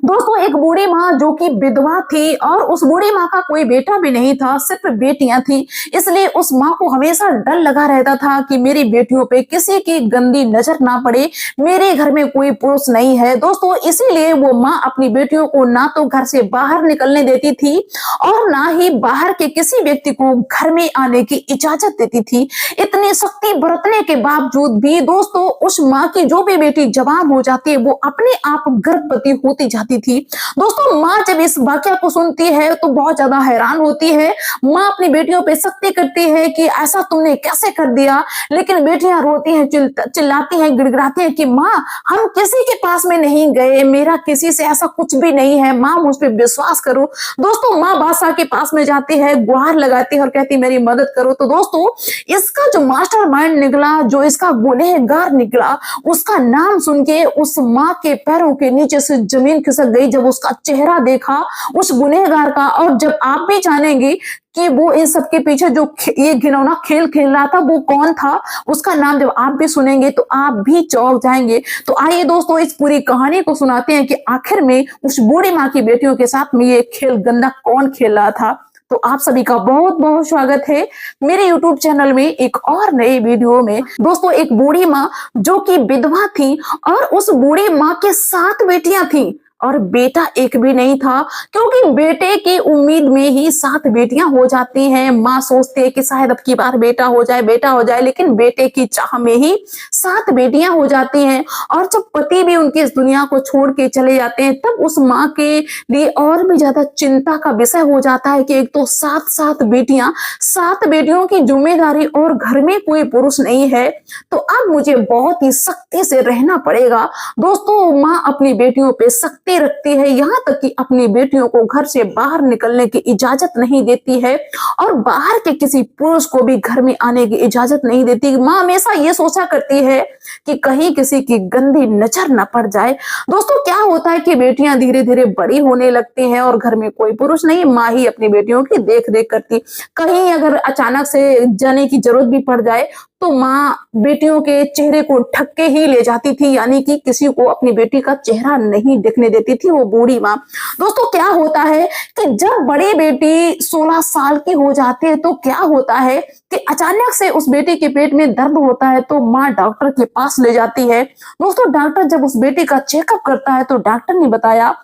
दोस्तों एक बूढ़ी माँ जो कि विधवा थी और उस बूढ़ी माँ का कोई बेटा भी नहीं था, सिर्फ बेटियां थी। इसलिए उस माँ को हमेशा डर लगा रहता था कि मेरी बेटियों पे किसी की गंदी नजर ना पड़े, मेरे घर में कोई पुरुष नहीं है। दोस्तों इसीलिए वो माँ अपनी बेटियों को ना तो घर से बाहर निकलने देती थी और ना ही बाहर के किसी व्यक्ति को घर में आने की इजाजत देती थी। इतनी सख्ती बरतने के बावजूद भी दोस्तों उस माँ की जो भी बेटी जवान हो जाती है वो अपने आप गर्भवती होती जाती थी। दोस्तों माँ जब इस वाकया को सुनती है तो बहुत ज्यादा हैरान होती है। माँ अपनी बेटियों पे सख्ती करती है कि ऐसा तुमने कैसे कर दिया, लेकिन बेटियां रोती हैं, चिल्लाती हैं, गिड़गिड़ाती हैं कि माँ हम किसी के पास में नहीं गए, मेरा किसी से ऐसा कुछ भी नहीं है, माँ मुझ पे विश्वास करो। दोस्तों माँ बादशाह के पास में जाती है, गुहार लगाती है और कहती मेरी मदद करो। तो दोस्तों इसका जो मास्टरमाइंड निकला, जो इसका गुनहगार निकला, उसका नाम सुन के उस माँ के पैरों के नीचे से जमीन खिसक गई जब उसका चेहरा देखा उस गुनहगार का। और जब आप भी जानेंगे कि वो इन सबके पीछे जो ये घिनौना खेल खेल रहा था वो कौन था, उसका नाम जब आप भी सुनेंगे तो आप भी चौंक जाएंगे। तो आइए दोस्तों इस पूरी कहानी को सुनाते हैं कि आखिर में उस बूढ़ी माँ की बेटियों के साथ में ये खेल गंदा कौन खेल रहा था। तो आप सभी का बहुत बहुत स्वागत है मेरे YouTube चैनल में एक और नए वीडियो में। दोस्तों एक बूढ़ी माँ जो कि विधवा थी और उस बूढ़ी माँ के 7 बेटियां थी और बेटा एक भी नहीं था, क्योंकि बेटे की उम्मीद में ही 7 बेटियां हो जाती हैं। माँ सोचती है कि शायद अब की बार बेटा हो जाए, लेकिन बेटे की चाह में ही 7 बेटियां हो जाती हैं। और जब पति भी उनकी इस दुनिया को छोड़ के चले जाते हैं तब उस माँ के लिए और भी ज्यादा चिंता का विषय हो जाता है कि एक तो 7 बेटियां, 7 बेटियों की जिम्मेदारी और घर में कोई पुरुष नहीं है, तो अब मुझे बहुत ही सख्ती से रहना पड़ेगा। दोस्तों माँ अपनी बेटियों पे सख्ती रखती है, यहाँ तक कि अपनी बेटियों को घर से बाहर निकलने की इजाजत नहीं देती है और बाहर के किसी पुरुष को भी घर में आने की इजाजत नहीं देती। माँ हमेशा ये सोचा करती है कि कहीं किसी की गंदी नजर न पड़ जाए। दोस्तों क्या होता है कि बेटियां धीरे धीरे बड़ी होने लगती हैं और घर में कोई पुरुष नहीं, माँ ही अपनी बेटियों की देख रेख करती। कहीं अगर अचानक से जाने की जरूरत भी पड़ जाए तो माँ बेटियों के चेहरे को ढक के ही ले जाती थी, यानी कि किसी को अपनी बेटी का चेहरा नहीं दिखने देती थी वो बूढ़ी माँ। दोस्तों क्या होता है कि जब बड़ी बेटी 16 साल की हो जाती है तो क्या होता है कि अचानक से उस बेटी के पेट में दर्द होता है तो माँ डॉक्टर के पास ले जाती है। दोस्तों डॉक्टर जब उस बेटी का चेकअप करता है तो डॉक्टर ने बताया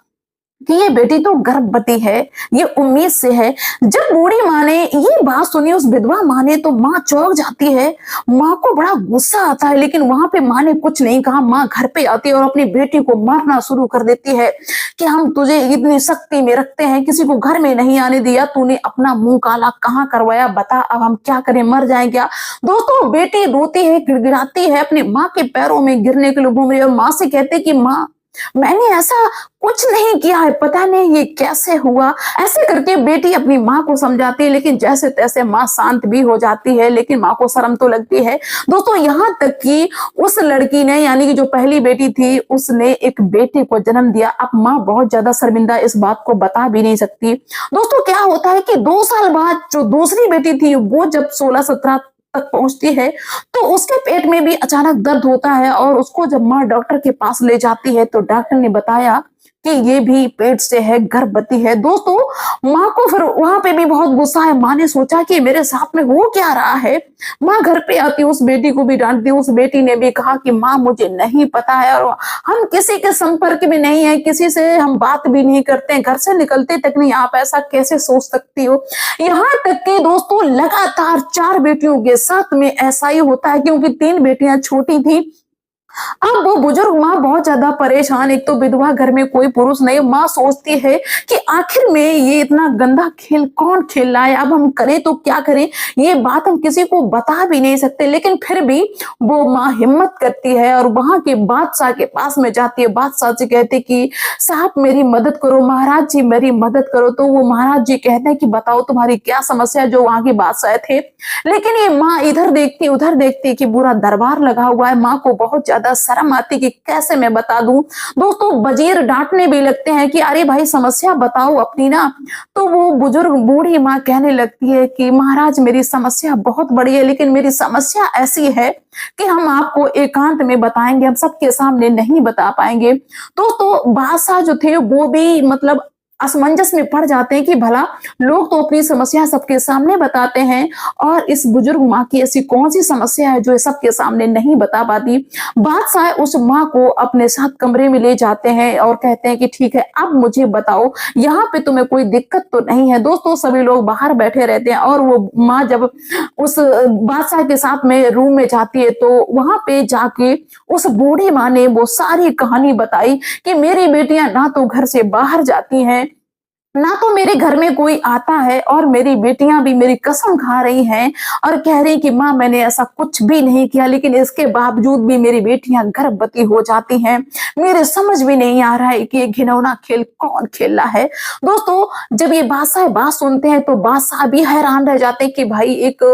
कि ये बेटी तो गर्भवती है, ये उम्मीद से है। जब बूढ़ी माँ ने ये बात सुनी उस विधवा माँ ने तो माँ चौंक जाती है, माँ को बड़ा गुस्सा आता है, लेकिन वहां पे माँ ने कुछ नहीं कहा। माँ घर पे आती है और अपनी बेटी को मारना शुरू कर देती है कि हम तुझे इतनी सख्ती में रखते हैं, किसी को घर में नहीं आने दिया, तूने अपना मुंह काला कहाँ करवाया, बता अब हम क्या करें, मर जाए क्या। दोस्तों बेटी रोती है, गिड़गिड़ाती है, अपनी माँ के पैरों में गिरने के लिए घूम रही है और माँ से कहते कि माँ मैंने ऐसा कुछ नहीं किया है, पता नहीं ये कैसे हुआ। ऐसे करके बेटी अपनी माँ को समझाती है, लेकिन जैसे तैसे माँ शांत भी हो जाती है, लेकिन माँ को शर्म तो लगती है। दोस्तों यहाँ तक कि उस लड़की ने, यानी कि जो पहली बेटी थी, उसने एक बेटे को जन्म दिया। अब माँ बहुत ज्यादा शर्मिंदा इस बात को बता भी नहीं सकती। दोस्तों क्या होता है कि 2 साल बाद जो दूसरी बेटी थी वो जब 16-17 तक पहुंचती है तो उसके पेट में भी अचानक दर्द होता है और उसको जब माँ डॉक्टर के पास ले जाती है तो डॉक्टर ने बताया कि ये भी पेट से है, गर्भवती है। दोस्तों माँ को फिर वहां पे भी बहुत गुस्सा है। माँ ने सोचा कि मेरे साथ में हो क्या रहा है। माँ घर पे आती है, उस बेटी को भी डांटती है। उस बेटी ने भी कहा कि माँ मुझे नहीं पता है और हम किसी के संपर्क में नहीं है, किसी से हम बात भी नहीं करते, घर से निकलते तक नहीं, आप ऐसा कैसे सोच सकती हो। यहाँ तक कि दोस्तों लगातार 4 बेटियों के साथ में ऐसा ही होता है, क्योंकि 3 बेटियां छोटी थी। अब वो बुजुर्ग माँ बहुत ज्यादा परेशान, एक तो विधवा, घर में कोई पुरुष नहीं। माँ सोचती है कि आखिर में ये इतना गंदा खेल कौन खेल रहा है, अब हम करें तो क्या करें, ये बात हम किसी को बता भी नहीं सकते। लेकिन फिर भी वो माँ हिम्मत करती है और वहां के बादशाह के पास में जाती है। बादशाह से कहती कि साहब मेरी मदद करो, महाराज जी मेरी मदद करो। तो वो महाराज जी कहते हैं कि बताओ तुम्हारी क्या समस्या है, जो वहां के बादशाह थे। लेकिन ये माँ इधर देखती उधर देखती कि पूरा दरबार लगा हुआ है, माँ को बहुत ज्यादा ज्यादा शर्म आती कि कैसे मैं बता दूं। दोस्तों वजीर डांटने भी लगते हैं कि अरे भाई समस्या बताओ अपनी ना। तो वो बुजुर्ग बूढ़ी माँ कहने लगती है कि महाराज मेरी समस्या बहुत बड़ी है, लेकिन मेरी समस्या ऐसी है कि हम आपको एकांत में बताएंगे, हम सबके सामने नहीं बता पाएंगे। दोस्तों बादशाह जो थे वो भी मतलब असमंजस में पड़ जाते हैं कि भला लोग तो अपनी समस्या सबके सामने बताते हैं और इस बुजुर्ग माँ की ऐसी कौन सी समस्या है जो ये सबके सामने नहीं बता पाती। बादशाह उस माँ को अपने साथ कमरे में ले जाते हैं और कहते हैं कि ठीक है अब मुझे बताओ यहाँ पे तुम्हें कोई दिक्कत तो नहीं है। दोस्तों सभी लोग बाहर बैठे रहते हैं और वो माँ जब उस बादशाह के साथ में रूम में जाती है तो वहां पे जाके उस बूढ़ी माँ ने वो सारी कहानी बताई कि मेरी बेटियां ना तो घर से बाहर जाती हैं, ना तो मेरे घर में कोई आता है, और मेरी बेटियां भी मेरी कसम खा रही हैं और कह रही कि माँ मैंने ऐसा कुछ भी नहीं किया, लेकिन इसके बावजूद भी मेरी बेटियां गर्भवती हो जाती हैं। मेरे समझ भी नहीं आ रहा है कि ये घिनौना खेल कौन खेल रहा है। दोस्तों जब ये बादशाह बात सुनते हैं तो बादशाह भी हैरान रह जाते हैं कि भाई एक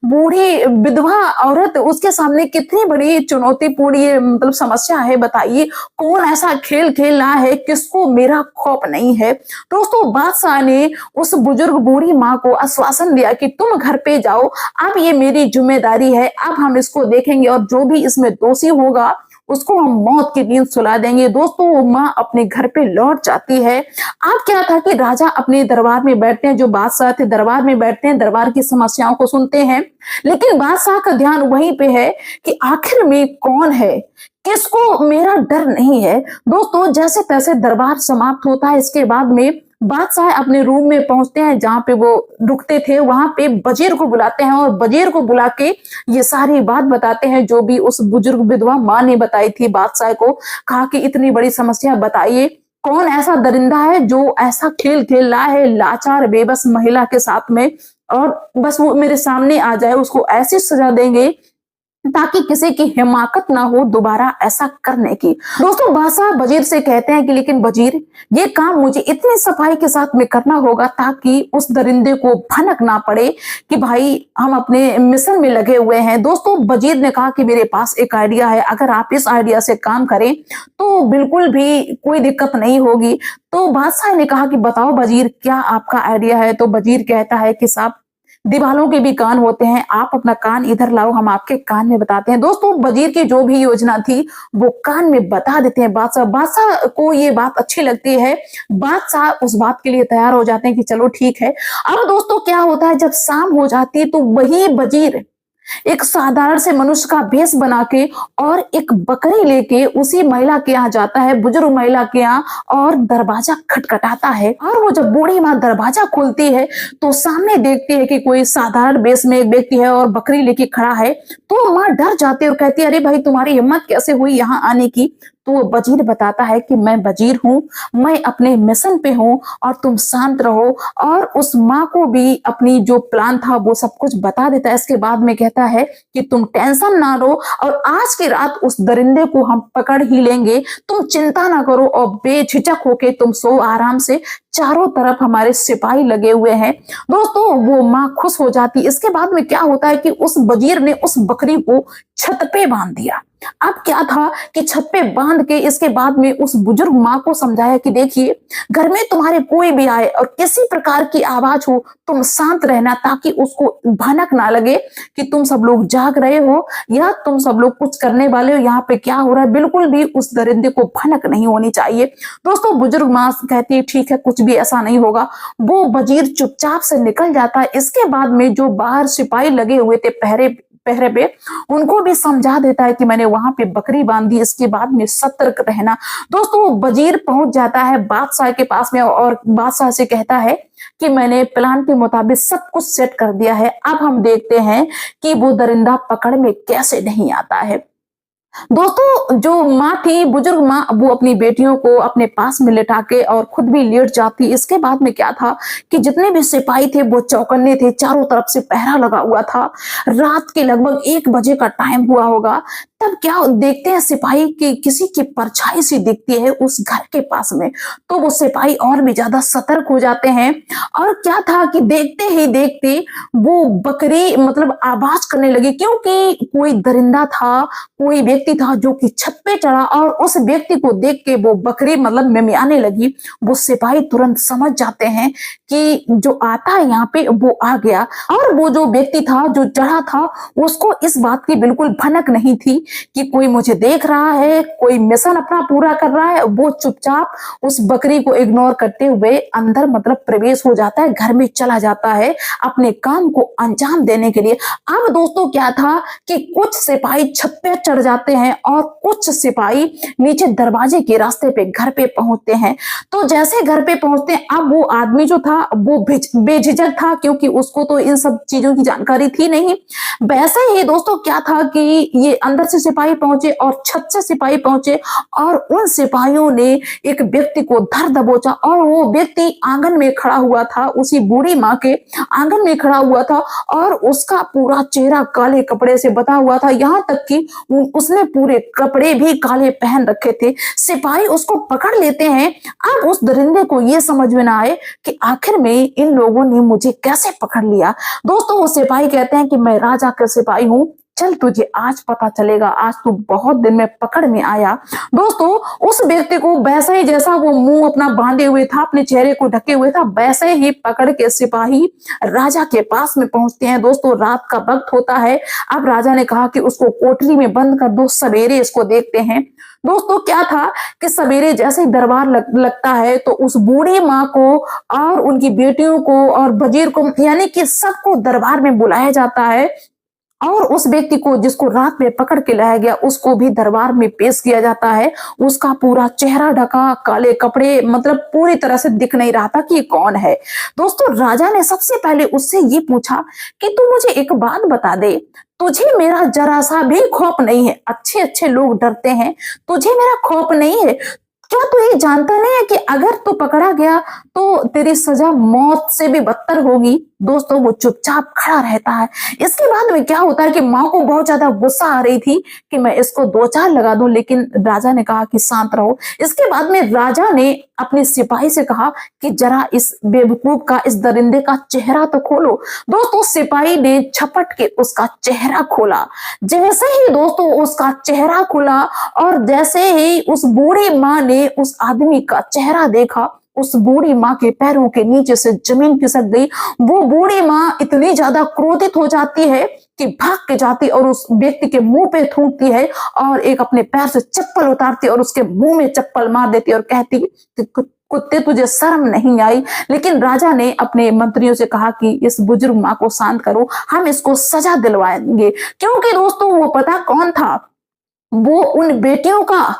बूढ़ी विधवा औरत, उसके सामने कितनी बड़ी चुनौतीपूर्ण ये मतलब समस्या है, बताइए कौन ऐसा खेल खेल रहा है, किसको मेरा खौफ नहीं है। दोस्तों बादशाह ने उस बुजुर्ग बूढ़ी माँ को आश्वासन दिया कि तुम घर पे जाओ, अब ये मेरी जिम्मेदारी है, अब हम इसको देखेंगे और जो भी इसमें दोषी होगा उसको हम मौत की नींद सुला देंगे। दोस्तों वो माँ अपने घर पे लौट जाती है। अब क्या था कि राजा अपने दरबार में बैठते हैं, जो बादशाह थे दरबार में बैठते हैं, दरबार की समस्याओं को सुनते हैं, लेकिन बादशाह का ध्यान वहीं पे है कि आखिर में कौन है, किसको मेरा डर नहीं है। दोस्तों जैसे तैसे दरबार समाप्त होता है। इसके बाद में बादशाह अपने रूम में पहुंचते हैं जहां पे वो रुकते थे, वहां पे वजीर को बुलाते हैं और वजीर को बुला के ये सारी बात बताते हैं जो भी उस बुजुर्ग विधवा माँ ने बताई थी। बादशाह को कहा कि इतनी बड़ी समस्या बताइए, कौन ऐसा दरिंदा है जो ऐसा खेल खेल रहा है लाचार बेबस महिला के साथ में, और बस वो मेरे सामने आ जाए उसको ऐसी सजा देंगे ताकि किसी की हिमाकत ना हो दोबारा ऐसा करने की। दोस्तों बादशाह वजीर से कहते हैं कि लेकिन वजीर ये काम मुझे इतनी सफाई के साथ में करना होगा ताकि उस दरिंदे को भनक ना पड़े कि भाई हम अपने मिशन में लगे हुए हैं। दोस्तों वजीर ने कहा कि मेरे पास एक आइडिया है, अगर आप इस आइडिया से काम करें तो बिल्कुल भी कोई दिक्कत नहीं होगी। तो बादशाह ने कहा कि बताओ वजीर क्या आपका आइडिया है। तो वजीर कहता है कि साहब दीवालों के भी कान होते हैं, आप अपना कान इधर लाओ, हम आपके कान में बताते हैं। दोस्तों वजीर की जो भी योजना थी वो कान में बता देते हैं बादशाह। बादशाह को ये बात अच्छी लगती है, बादशाह उस बात के लिए तैयार हो जाते हैं कि चलो ठीक है। अब दोस्तों क्या होता है, जब शाम हो जाती है तो वही वजीर एक साधारण से मनुष्य का भेष बना के और एक बकरी लेके उसी महिला के यहाँ जाता है, बुजुर्ग महिला के यहाँ, और दरवाजा खटखटाता है। और वो जब बूढ़ी माँ दरवाजा खोलती है तो सामने देखती है कि कोई साधारण भेष में एक व्यक्ति है और बकरी लेके खड़ा है। तो माँ डर जाती है और कहती है अरे भाई तुम्हारी हिम्मत कैसे हुई यहाँ आने की। तो वो वजीर बताता है कि मैं वजीर हूँ, मैं अपने मिशन पे हूँ और तुम शांत रहो। और उस माँ को भी अपनी जो प्लान था वो सब कुछ बता देता है। इसके बाद में कहता है कि तुम टेंशन ना लो और आज की रात उस दरिंदे को हम पकड़ ही लेंगे, तुम चिंता ना करो और बेझिझक होके तुम सो आराम से, चारों तरफ हमारे सिपाही लगे हुए हैं। दोस्तों वो माँ खुश हो जाती। इसके बाद में क्या होता है कि उस वजीर ने उस बकरी को छत पे बांध दिया। अब क्या था कि छत पे बांध के इसके बाद में उस बुजुर्ग माँ को समझाया कि देखिए घर में तुम्हारे कोई भी आए और किसी प्रकार की आवाज हो तुम शांत रहना, ताकि उसको भनक ना लगे कि तुम सब लोग जाग रहे हो या तुम सब लोग कुछ करने वाले हो, यहाँ पे क्या हो रहा है, बिल्कुल भी उस दरिंदे को भनक नहीं होनी चाहिए। दोस्तों बुजुर्ग माँ कहती है ठीक है कुछ भी ऐसा नहीं होगा। वो वजीर चुपचाप से निकल जाता है। इसके बाद में जो बाहर सिपाही लगे हुए थे पहरे पे, उनको भी समझा देता है कि मैंने वहां पे बकरी बांध दी, इसके बाद में सतर्क रहना। दोस्तों वजीर पहुंच जाता है बादशाह के पास में और बादशाह से कहता है कि मैंने प्लान के मुताबिक सब कुछ सेट कर दिया है, अब हम देखते हैं कि वो दरिंदा पकड़ में कैसे नहीं आता है। दोस्तों जो माँ थी बुजुर्ग माँ, वो अपनी बेटियों को अपने पास में लेटा के और खुद भी लेट जाती। इसके बाद में क्या था कि जितने भी सिपाही थे वो चौकन्ने थे, चारों तरफ से पहरा लगा हुआ था। रात के लगभग 1 बजे का टाइम हुआ होगा। तब क्या देखते हैं सिपाही की किसी की परछाई सी दिखती है उस घर के पास में। तो वो सिपाही और भी ज्यादा सतर्क हो जाते हैं। और क्या था कि देखते ही देखते वो बकरी मतलब आवाज करने लगी, क्योंकि कोई दरिंदा था, कोई व्यक्ति व्यक्ति था जो कि छत पे चढ़ा और उस व्यक्ति को देख के वो बकरी मतलब मिमियाने लगी। वो सिपाही तुरंत समझ जाते हैं कि जो आता है यहाँ पे वो आ गया। और वो जो व्यक्ति था जो चढ़ा था उसको इस बात की बिल्कुल भनक नहीं थी कि कोई मुझे देख रहा है, कोई मिशन अपना पूरा कर रहा है। वो चुपचाप उस बकरी को इग्नोर करते हुए अंदर मतलब प्रवेश हो जाता है, घर में चला जाता है अपने काम को अंजाम देने के लिए। अब दोस्तों क्या था कि कुछ सिपाही छत पे चढ़ जाते हैं और कुछ सिपाही नीचे दरवाजे के रास्ते पे घर पे पहुंचते हैं। तो जैसे घर पे पहुंचते हैं, अब वो आदमी जो था वो बेझिझक था क्योंकि उसको तो इन सब चीजों की जानकारी थी नहीं। वैसे ही दोस्तों क्या था कि ये अंदर से सिपाही पहुंचे और छत से सिपाही पहुंचे और उन सिपाहियों ने एक व्यक्ति को धर दबोचा और वो व्यक्ति आंगन में खड़ा हुआ था, उसी बूढ़ी माँ के आंगन में खड़ा हुआ था और उसका पूरा चेहरा काले कपड़े से बता हुआ था, यहाँ तक कि उसने पूरे कपड़े भी काले पहन रखे थे। सिपाही उसको पकड़ लेते हैं। अब उस दरिंदे को ये समझ में ना आए कि आखिर में इन लोगों ने मुझे कैसे पकड़ लिया। दोस्तों वो सिपाही कहते हैं कि मैं राजा का सिपाही हूं, चल तुझे आज पता चलेगा, आज तू बहुत दिन में पकड़ में आया। दोस्तों उस व्यक्ति को वैसे ही जैसा वो मुंह अपना बांधे हुए था, अपने चेहरे को ढके हुए था, वैसे ही पकड़ के सिपाही राजा के पास में पहुंचते हैं। दोस्तों रात का वक्त होता है। अब राजा ने कहा कि उसको कोठरी में बंद कर दो, सवेरे इसको देखते हैं। दोस्तों क्या था कि सवेरे जैसे ही दरबार लगता है तो उस बूढ़ी माँ को और उनकी बेटियों को और वजीर को यानी कि सबको दरबार में बुलाया जाता है और उस व्यक्ति को जिसको रात में पकड़ के लाया गया उसको भी दरबार में पेश किया जाता है। उसका पूरा चेहरा ढका, काले कपड़े, मतलब पूरी तरह से दिख नहीं रहा था कि ये कौन है। दोस्तों राजा ने सबसे पहले उससे ये पूछा कि तू मुझे एक बात बता दे, तुझे मेरा जरा सा भी खौफ नहीं है? अच्छे अच्छे लोग डरते हैं, तुझे मेरा खौफ नहीं है? क्या तू ये जानता नहीं है कि अगर तू पकड़ा गया तो तेरी सजा मौत से भी बदतर होगी? दोस्तों वो चुपचाप खड़ा रहता है। इसके बाद में क्या होता है कि माँ को बहुत ज्यादा गुस्सा आ रही थी कि मैं इसको दो चार लगा दूं, लेकिन राजा ने कहा कि शांत रहो। इसके बाद में राजा ने अपने सिपाही से कहा कि जरा इस बेवकूफ का, इस दरिंदे का चेहरा तो खोलो। दोस्तों सिपाही ने झपट के उसका चेहरा खोला। जैसे ही दोस्तों उसका चेहरा खुला और जैसे ही उस बूढ़ी माँ ने उस आदमी का चेहरा देखा, उस बूढ़ी माँ के पैरों के नीचे से जमीन खिसक गई। वो बूढ़ी माँ इतनी ज्यादा क्रोधित हो जाती है कि भाग के जाती और उस व्यक्ति के मुंह पे थूकती है और एक अपने पैर से चप्पल उतारती और उसके मुंह में चप्पल मार देती और कहती कि कुत्ते तुझे शर्म नहीं आई। लेकिन राजा ने अपने मंत्रियों से कहा कि इस बुजुर्ग माँ को शांत करो, हम इसको सजा दिलवाएंगे। क्योंकि दोस्तों वो पता कौन था, वो उन बेटियों का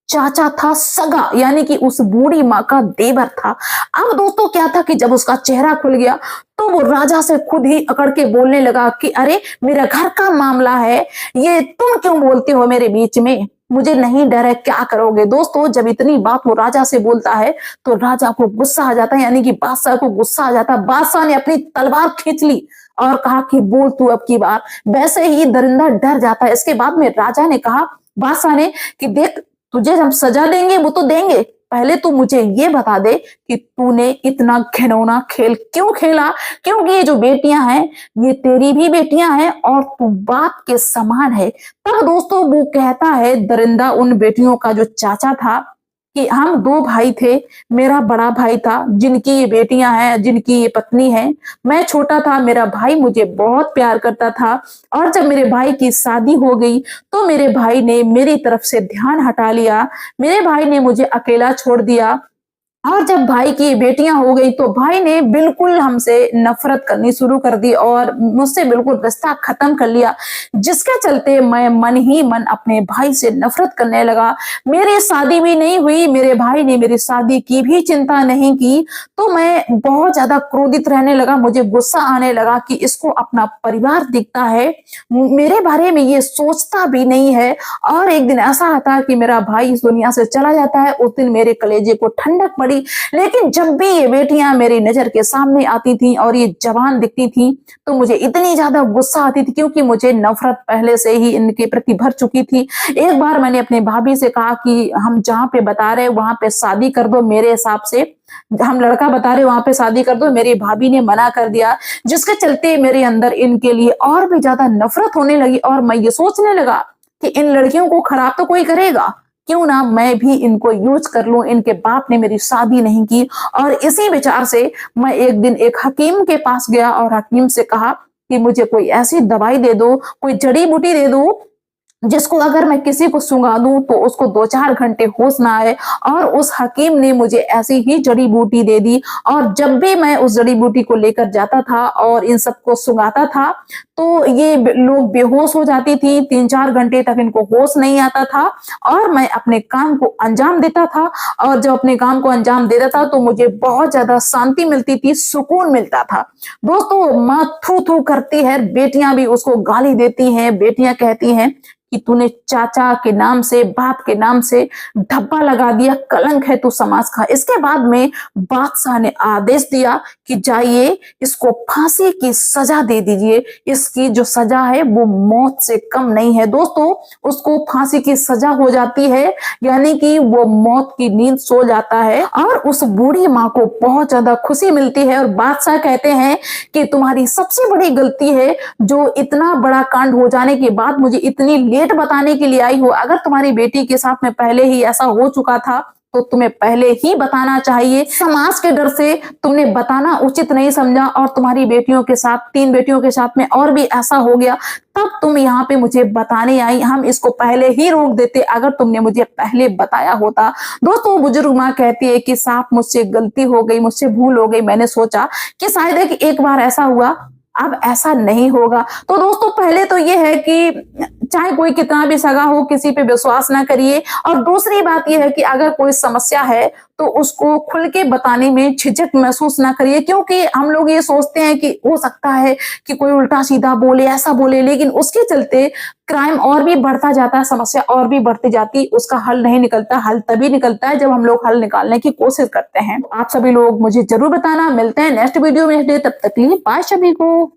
चाचा था, सगा, यानी कि उस बूढ़ी माँ का देवर था। अब दोस्तों क्या था कि जब उसका चेहरा खुल गया तो वो राजा से खुद ही अकड़ के बोलने लगा कि अरे मेरा घर का मामला है, ये तुम क्यों बोलते हो मेरे बीच में? मुझे नहीं डर है, क्या करोगे? दोस्तों जब इतनी बात वो राजा से बोलता है तो राजा को गुस्सा आ जाता है, यानी कि बादशाह को गुस्सा आ जाता है। बादशाह ने अपनी तलवार खींच ली और कहा कि बोल तू अब की बार। वैसे ही दरिंदा डर जाता है। इसके बाद में राजा ने कहा बादशाह ने कि देख तुझे हम सजा देंगे वो तो देंगे, पहले तू मुझे ये बता दे कि तूने इतना घिनौना खेल क्यों खेला? क्योंकि ये जो बेटियां हैं ये तेरी भी बेटियां हैं और तू बाप के समान है। तब दोस्तों वो कहता है दरिंदा उन बेटियों का जो चाचा था कि हम दो भाई थे, मेरा बड़ा भाई था जिनकी ये बेटियां हैं, जिनकी ये पत्नी है। मैं छोटा था, मेरा भाई मुझे बहुत प्यार करता था और जब मेरे भाई की शादी हो गई तो मेरे भाई ने मेरी तरफ से ध्यान हटा लिया, मेरे भाई ने मुझे अकेला छोड़ दिया। और जब भाई की बेटियां हो गई तो भाई ने बिल्कुल हमसे नफरत करनी शुरू कर दी और मुझसे बिल्कुल रिश्ता खत्म कर लिया, जिसके चलते मैं मन ही मन अपने भाई से नफरत करने लगा। मेरी शादी भी नहीं हुई, मेरे भाई ने मेरी शादी की भी चिंता नहीं की, तो मैं बहुत ज्यादा क्रोधित रहने लगा। मुझे गुस्सा आने लगा कि इसको अपना परिवार दिखता है, मेरे बारे में ये सोचता भी नहीं है। और एक दिन ऐसा आता कि मेरा भाई इस दुनिया से चला जाता है। उस दिन मेरे कलेजे को ठंडक पड़ी। लेकिन जब भी ये बेटियां मेरी नजर के सामने आती थी और ये जवान दिखती थी तो मुझे इतनी ज्यादा गुस्सा आती थी, क्योंकि मुझे नफरत पहले से ही इनके प्रति भर चुकी थी। एक बार मैंने अपने भाभी से कहा कि हम जहाँ पे बता रहे वहां पे शादी कर दो, मेरे हिसाब से हम लड़का बता रहे वहां पे शादी कर दो। मेरी भाभी ने मना कर दिया, जिसके चलते मेरे अंदर इनके लिए और भी ज्यादा नफरत होने लगी और मैं ये सोचने लगा कि इन लड़कियों को खराब तो कोई करेगा, क्यों ना मैं भी इनको यूज कर लूं। इनके बाप ने मेरी शादी नहीं की। और इसी विचार से मैं एक दिन एक हकीम के पास गया और हकीम से कहा कि मुझे कोई ऐसी दवाई दे दो, कोई जड़ी बूटी दे दो जिसको अगर मैं किसी को सुंघा दूं तो उसको 2-4 घंटे होश ना आए। और उस हकीम ने मुझे ऐसी ही जड़ी बूटी दे दी। और जब भी मैं उस जड़ी बूटी को लेकर जाता था और इन सबको सुंघाता था तो ये लोग बेहोश हो जाती थी, 3-4 घंटे तक इनको होश नहीं आता था और मैं अपने काम को अंजाम देता था। और जब अपने काम को अंजाम देता था तो मुझे बहुत ज्यादा शांति मिलती थी, सुकून मिलता था। दोस्तों, माँ थू थू करती है, बेटियां भी उसको गाली देती हैं, बेटियां कहती हैं कि तूने चाचा के नाम से, बाप के नाम से धब्बा लगा दिया, कलंक है तू समाज का। इसके बाद में बादशाह ने आदेश दिया कि जाइए इसको फांसी की सजा दे दीजिए। इसकी जो सजा है वो मौत से कम नहीं है। दोस्तों, उसको फांसी की सजा हो जाती है, यानी कि वो मौत की नींद सो जाता है। और उस बूढ़ी माँ को बहुत ज्यादा खुशी मिलती है और बादशाह कहते हैं कि तुम्हारी सबसे बड़ी गलती है जो इतना बड़ा कांड हो जाने के बाद मुझे इतनी लेट बताने के लिए आई हो। अगर तुम्हारी बेटी के साथ में पहले ही ऐसा हो चुका था तो तुम्हें पहले ही बताना चाहिए। समाज के डर से तुमने बताना उचित नहीं समझा और तुम्हारी बेटियों के साथ, 3 बेटियों के साथ में और भी ऐसा हो गया, तब तुम यहाँ पे मुझे बताने आई। हम इसको पहले ही रोक देते अगर तुमने मुझे पहले बताया होता। दोस्तों, बुजुर्ग माँ कहती है कि साहब मुझसे गलती हो गई, मुझसे भूल हो गई। मैंने सोचा कि शायद है कि एक बार ऐसा हुआ, अब ऐसा नहीं होगा। तो दोस्तों, पहले तो ये है कि चाहे कोई कितना भी सगा हो, किसी पे विश्वास ना करिए। और दूसरी बात यह है कि अगर कोई समस्या है तो उसको खुल के बताने में झिझक महसूस ना करिए, क्योंकि हम लोग ये सोचते हैं कि हो सकता है कि कोई उल्टा सीधा बोले, ऐसा बोले, लेकिन उसके चलते क्राइम और भी बढ़ता जाता है, समस्या और भी बढ़ती जाती, उसका हल नहीं निकलता। हल तभी निकलता है जब हम लोग हल निकालने की कोशिश करते हैं। आप सभी लोग मुझे जरूर बताना। मिलते हैं नेक्स्ट वीडियो में, तब तक के लिए बाय सभी को।